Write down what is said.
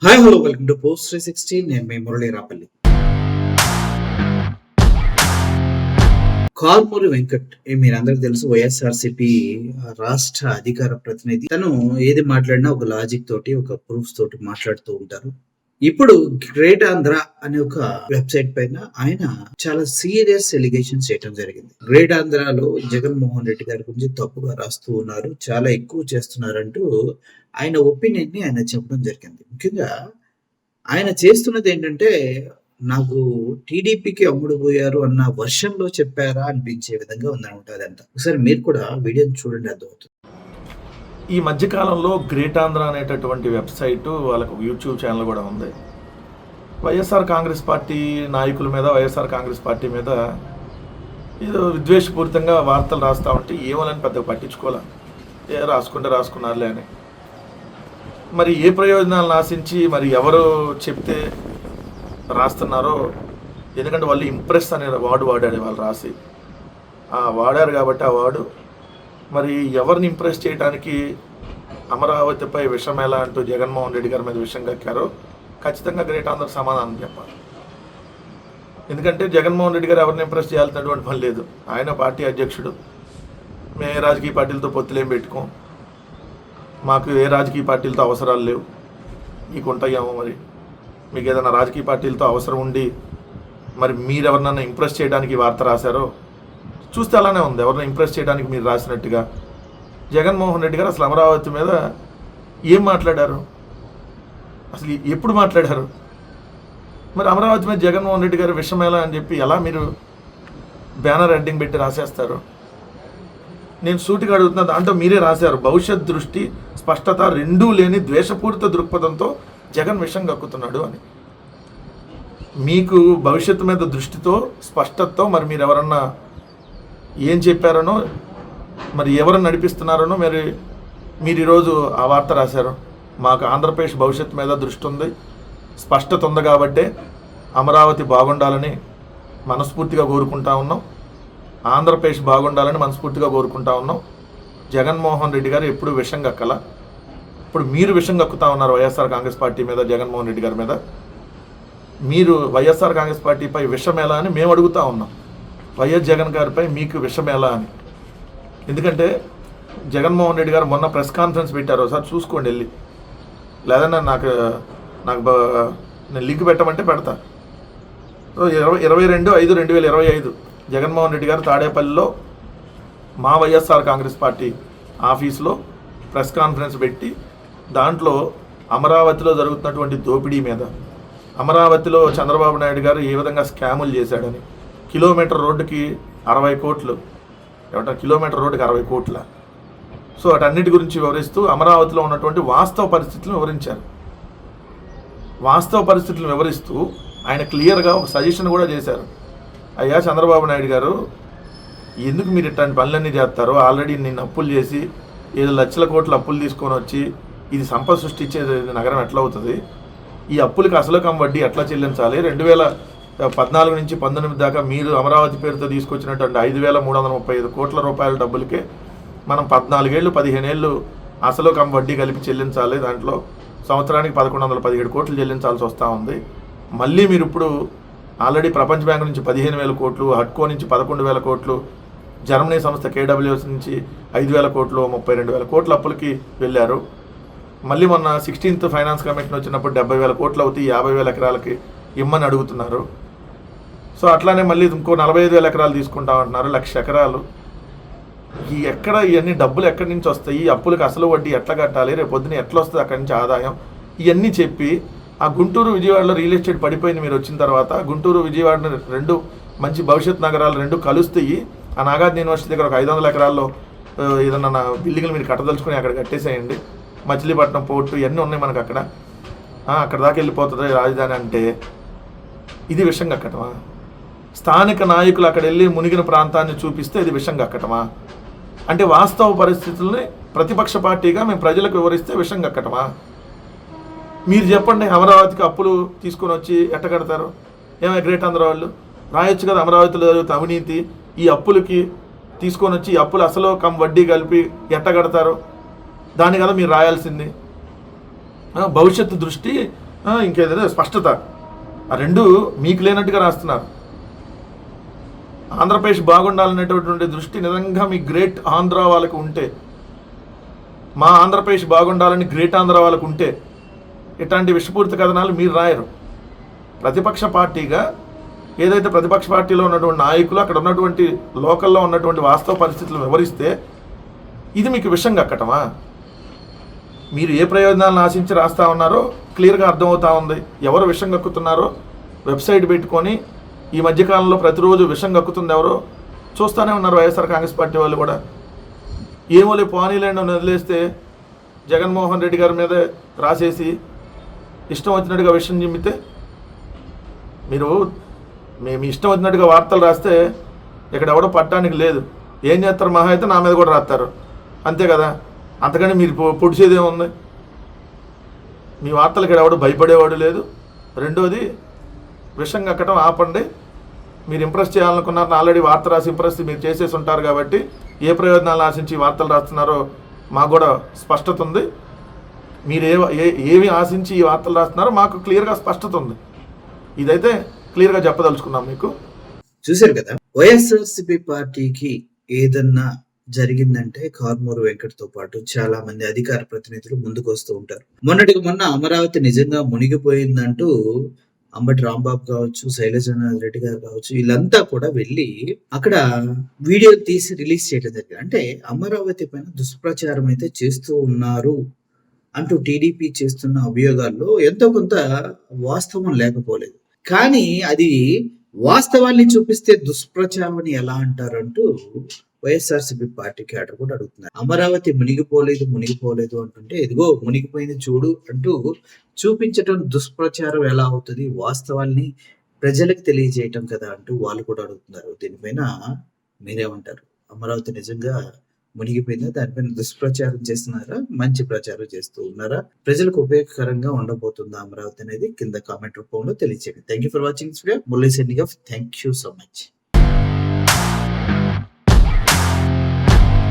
Hi hello welcome to post 360. నేను మీ మురళీ రాపల్లి. కారుమూరి వెంకట్ మీరందరికీ తెలుసు, వైఎస్ఆర్సీపీ రాష్ట్ర అధికార ప్రతినిధి. తను ఏది మాట్లాడినా ఒక లాజిక్ తోటి, ఒక ప్రూఫ్స్ తోటి మాట్లాడుతూ ఉంటారు. ఇప్పుడు గ్రేట్ ఆంధ్ర అనే ఒక వెబ్సైట్ పైన ఆయన చాలా సీరియస్ ఎలిగేషన్స్ చేయడం జరిగింది. గ్రేట్ ఆంధ్రాలో జగన్మోహన్ రెడ్డి గారి గురించి తప్పుగా రాస్తూ ఉన్నారు, చాలా ఎక్కువ చేస్తున్నారంటూ ఆయన ఒపీనియన్ ని ఆయన చెప్పడం జరిగింది. ముఖ్యంగా ఆయన చేస్తున్నది ఏంటంటే, నాకు టీడీపీకి అమ్ముడుపోయారు అన్న వర్షంలో చెప్పారా అనిపించే విధంగా ఉందన్నమాట అదంతా. ఒకసారి మీరు కూడా వీడియోని చూడండి, అర్థమవుతుంది. ఈ మధ్యకాలంలో గ్రేట్ ఆంధ్ర అనేటటువంటి వెబ్సైటు, వాళ్ళకు యూట్యూబ్ ఛానల్ కూడా ఉంది. వైఎస్ఆర్ కాంగ్రెస్ పార్టీ నాయకుల మీద, వైఎస్ఆర్ కాంగ్రెస్ పార్టీ మీద ఏదో విద్వేషపూరితంగా వార్తలు రాస్తూ ఉంటే ఏమోలని పెద్దగా పట్టించుకోలే, రాసుకుంటే రాసుకున్నారులే అని. మరి ఏ ప్రయోజనాలను ఆశించి మరి ఎవరు చెప్తే రాస్తున్నారో, ఎందుకంటే వాళ్ళు ఇంప్రెస్ అనే వాడాడు వాళ్ళు రాసి, వాడారు కాబట్టి ఆ వాడు మరి ఎవరిని ఇంప్రెస్ చేయడానికి అమరావతిపై విషం ఎలా అంటూ జగన్మోహన్ రెడ్డి గారి మీద విషం కక్కారో ఖచ్చితంగా గ్రేట్ ఆంధ్ర సమాధానం చెప్పాలి. ఎందుకంటే జగన్మోహన్ రెడ్డి గారు ఎవరిని ఇంప్రెస్ చేయాల్సినటువంటి పని లేదు. ఆయన పార్టీ అధ్యక్షుడు. మేము ఏ రాజకీయ పార్టీలతో పొత్తులేం పెట్టుకోం, మాకు ఏ రాజకీయ పార్టీలతో అవసరాలు లేవు. మీకు ఉంటాయేమో, మరి మీకు ఏదైనా రాజకీయ పార్టీలతో అవసరం ఉండి మరి మీరు ఎవరినైనా ఇంప్రెస్ చేయడానికి వార్త రాశారో చూస్తే అలానే ఉంది. ఎవరిని ఇంప్రెస్ చేయడానికి మీరు రాసినట్టుగా జగన్మోహన్ రెడ్డి గారు అసలు అమరావతి మీద ఏం మాట్లాడారు, అసలు ఎప్పుడు మాట్లాడారు? మరి అమరావతి మీద జగన్మోహన్ రెడ్డి గారు విషమేలా అని చెప్పి ఎలా మీరు బ్యానర్ హెడ్డింగ్ పెట్టి రాసేస్తారు? నేను సూటిగా అడుగుతున్నా. దాంట్లో మీరే రాశారు, భవిష్యత్ దృష్టి స్పష్టత రెండూ లేని ద్వేషపూరిత దృక్పథంతో జగన్ విషం కక్కుతున్నాడు అని. మీకు భవిష్యత్తు మీద దృష్టితో, స్పష్టతతో మరి మీరు ఎవరన్నా ఏం చెప్పారనో, మరి ఎవరు నడిపిస్తున్నారనో మీరు ఈరోజు ఆ వార్త రాశారు. మాకు ఆంధ్రప్రదేశ్ భవిష్యత్తు మీద దృష్టి ఉంది, స్పష్టత ఉంది కాబట్టే అమరావతి బాగుండాలని మనస్ఫూర్తిగా కోరుకుంటా ఉన్నాం, ఆంధ్రప్రదేశ్ బాగుండాలని మనస్ఫూర్తిగా కోరుకుంటా ఉన్నాం. జగన్మోహన్ రెడ్డి గారు ఎప్పుడు విషం కక్కల, ఇప్పుడు మీరు విషం కక్కుతా ఉన్నారు వైఎస్ఆర్ కాంగ్రెస్ పార్టీ మీద, జగన్మోహన్ రెడ్డి గారి మీద. మీరు వైఎస్ఆర్ కాంగ్రెస్ పార్టీపై విషం ఎలా అని మేము అడుగుతూ ఉన్నాం, వైఎస్ జగన్ గారిపై మీకు విషం ఎలా అని. ఎందుకంటే జగన్మోహన్ రెడ్డి గారు మొన్న ప్రెస్ కాన్ఫరెన్స్ పెట్టారు, ఒకసారి చూసుకోండి వెళ్ళి. లేదన్నా నాకు నేను లింక్ పెట్టమంటే పెడతా. 22/5/2025 జగన్మోహన్ రెడ్డి గారు తాడేపల్లిలో మా వైఎస్ఆర్ కాంగ్రెస్ పార్టీ ఆఫీస్లో ప్రెస్ కాన్ఫరెన్స్ పెట్టి దాంట్లో అమరావతిలో జరుగుతున్నటువంటి దోపిడీ మీద, అమరావతిలో చంద్రబాబు నాయుడు గారు ఏ విధంగా స్కాములు చేశాడని, కిలోమీటర్ రోడ్డుకి 60 కోట్లు, కిలోమీటర్ రోడ్డుకి 60 కోట్ల, సో అటన్నిటి గురించి వివరిస్తూ అమరావతిలో ఉన్నటువంటి వాస్తవ పరిస్థితులను వివరించారు. వాస్తవ పరిస్థితులను వివరిస్తూ ఆయన క్లియర్గా ఒక సజెషన్ కూడా చేశారు. అయ్యా చంద్రబాబు నాయుడు గారు, ఎందుకు మీరు ఇట్లాంటి పనులన్నీ చేస్తారో, ఆల్రెడీ నిన్ను అప్పులు చేసి 7 లక్షల కోట్ల అప్పులు తీసుకొని వచ్చి ఇది సంపద సృష్టించే నగరం ఎట్లా అవుతుంది? ఈ అప్పులకి అసలు కమ్ వడ్డీ ఎట్లా చెల్లించాలి? 2014 నుంచి 19 దాకా మీరు అమరావతి పేరుతో తీసుకొచ్చినటువంటి 5,335 కోట్ల రూపాయల డబ్బులకే మనం 14 ఏళ్ళు 15 ఏళ్ళు అసలు కమ్ వడ్డీ కలిపి చెల్లించాలి. దాంట్లో సంవత్సరానికి 1,117 కోట్లు చెల్లించాల్సి వస్తూ ఉంది. మళ్ళీ మీరు ఇప్పుడు ఆల్రెడీ ప్రపంచ బ్యాంక్ నుంచి 15,000 కోట్లు, హడ్కో నుంచి 11,000 కోట్లు, జర్మనీ సంస్థ కేడబ్ల్యూఎస్ నుంచి 5,000 కోట్లు, 32,000 కోట్ల అప్పులకి వెళ్ళారు. మళ్ళీ మొన్న 16th ఫైనాన్స్ కమిషన్ వచ్చినప్పుడు 70,000 కోట్లు అవుతాయి, 50,000 ఎకరాలకి ఇమ్మని అడుగుతున్నారు. సో అట్లానే మళ్ళీ ఇంకో 45,000 ఎకరాలు తీసుకుంటామంటున్నారు, 1,00,000 ఎకరాలు. ఇవన్నీ డబ్బులు ఎక్కడి నుంచి వస్తాయి, ఈ అప్పులకి అసలు వడ్డీ ఎట్లా కట్టాలి, రేపు పొద్దున ఎట్లా వస్తుంది అక్కడి నుంచి ఆదాయం, ఇవన్నీ చెప్పి ఆ గుంటూరు విజయవాడలో రియల్ ఎస్టేట్ పడిపోయింది మీరు వచ్చిన తర్వాత. గుంటూరు విజయవాడ 2 మంచి భవిష్యత్ నగరాలు 2 కలుస్తాయి. ఆ నాగార్జున యూనివర్సిటీ దగ్గర ఒక 500 ఎకరాల్లో ఏదన్నా బిల్డింగ్లు మీరు కట్టదలుచుకుని అక్కడ కట్టేసేయండి. మచిలీపట్నం పోర్టు ఇవన్నీ ఉన్నాయి మనకు అక్కడ, అక్కడ దాకా వెళ్ళిపోతుంది రాజధాని అంటే ఇది విషం కక్కటమా? స్థానిక నాయకులు అక్కడ వెళ్ళి మునిగిన ప్రాంతాన్ని చూపిస్తే ఇది విషం కక్కటమా? అంటే వాస్తవ పరిస్థితుల్ని ప్రతిపక్ష పార్టీగా మేము ప్రజలకు వివరిస్తే విషం కక్కటమా? మీరు చెప్పండి, అమరావతికి అప్పులు తీసుకొని వచ్చి ఎట్ట కడతారు? ఏమైనా గ్రేట్ ఆంధ్ర వాళ్ళు రాయొచ్చు కదా, అమరావతిలో జరుగుతున్న అవినీతి, ఈ అప్పులకి తీసుకొని వచ్చి ఈ అప్పులు అసలు కమ్ వడ్డీ కలిపి ఎట్ట కడతారు, దాని కదా మీరు రాయాల్సింది. భవిష్యత్తు దృష్టి ఇంకేదైనా స్పష్టత, ఆ రెండు మీకు లేనట్టుగా రాస్తున్నారు. ఆంధ్రప్రదేశ్ బాగుండాలనేటటువంటి దృష్టి నిజంగా మీ గ్రేట్ ఆంధ్ర వాళ్ళకు ఉంటే, మా ఆంధ్రప్రదేశ్ బాగుండాలని గ్రేట్ ఆంధ్ర వాళ్ళకు ఉంటే ఇట్లాంటి విషపూరిత కథనాలు మీరు రాయరు. ప్రతిపక్ష పార్టీగా ఏదైతే ప్రతిపక్ష పార్టీలో ఉన్నటువంటి నాయకులు అక్కడ ఉన్నటువంటి లోకల్లో ఉన్నటువంటి వాస్తవ పరిస్థితులు వివరిస్తే ఇది మీకు విషం కక్కటమా? మీరు ఏ ప్రయోజనాలను ఆశించి రాస్తా ఉన్నారో క్లియర్గా అర్థమవుతా ఉంది. ఎవరు విషం కక్కుతున్నారో వెబ్సైట్ పెట్టుకొని ఈ మధ్యకాలంలో ప్రతిరోజు విషం కక్కుతుంది ఎవరో చూస్తూనే ఉన్నారు వైఎస్ఆర్ కాంగ్రెస్ పార్టీ వాళ్ళు కూడా. ఏమోలే పోనీలేండి వదిలేస్తే జగన్మోహన్ రెడ్డి గారి మీద రాసేసి ఇష్టం వచ్చినట్టుగా విషయం చిమ్మితే, మీరు మేము ఇష్టం వచ్చినట్టుగా వార్తలు రాస్తే ఇక్కడ ఎవడో పట్టడానికి లేదు. ఏం చేస్తారు? మహా అయితే నా మీద కూడా రాస్తారు, అంతే కదా. అంతకని మీరు పొడిచేదేముంది? మీ వార్తలకి ఇక్కడ ఎవడు భయపడేవాడు లేదు. రెండోది, విషం కక్కటం ఆపండి. మీరు ఇంప్రెస్ చేయాలనుకున్నారని ఆల్రెడీ వార్త రాసి ఇంప్రెస్ మీరు చేసేసి ఉంటారు కాబట్టి ఏ ప్రయోజనాలు ఆశించి వార్తలు రాస్తున్నారో మాకు కూడా స్పష్టత ఉంది. మీరు ఏవి ఆశించి ఈ వార్తలు రాస్తున్నారో మాకు క్లియర్గా స్పష్టత ఉంది. ఇదైతే క్లియర్గా చెప్పదలుచుకున్నాం మీకు. చూశారు కదా, వైఎస్ఆర్సీపీ పార్టీకి ఏదన్నా జరిగిందంటే కారుమూరి వెంకట్తో పాటు చాలా మంది అధికార ప్రతినిధులు ముందుకు వస్తూ ఉంటారు. మొన్నటికి మొన్న అమరావతి నిజంగా మునిగిపోయిందంటూ అంబటి రాంబాబు కావచ్చు, శైలజనాథ్ రెడ్డి గారు కావచ్చు, వీళ్ళంతా కూడా వెళ్ళి అక్కడ వీడియోలు తీసి రిలీజ్ చేయడం జరిగింది. అంటే అమరావతి పైన దుష్ప్రచారం అయితే చేస్తూ ఉన్నారు అంటూ టీడీపీ చేస్తున్న అభియోగాల్లో ఎంతో కొంత వాస్తవం లేకపోలేదు. కానీ అది వాస్తవాన్ని చూపిస్తే దుష్ప్రచారం అని ఎలా అంటారంటూ వైఎస్ఆర్సీపీ పార్టీ క్యాడర్ కూడా అడుగుతున్నారు. అమరావతి మునిగిపోలేదు అంటుంటే ఇదిగో మునిగిపోయింది చూడు అంటూ చూపించడం దుష్ప్రచారం ఎలా అవుతుంది? వాస్తవాల్ని ప్రజలకు తెలియజేయటం కదా అంటూ వాళ్ళు కూడా అడుగుతున్నారు. దీనిపైన మీరేమంటారు? అమరావతి నిజంగా మునిగిపోయిందా? దానిపైన దుష్ప్రచారం చేస్తున్నారా, మంచి ప్రచారం చేస్తూ ఉన్నారా? ప్రజలకు ఉపయోగకరంగా ఉండబోతుందా అమరావతి అనేది కింద కామెంట్ రూపంలో తెలియజేయండి. Thank you for watching this video. Murali sending of. Thank you so much.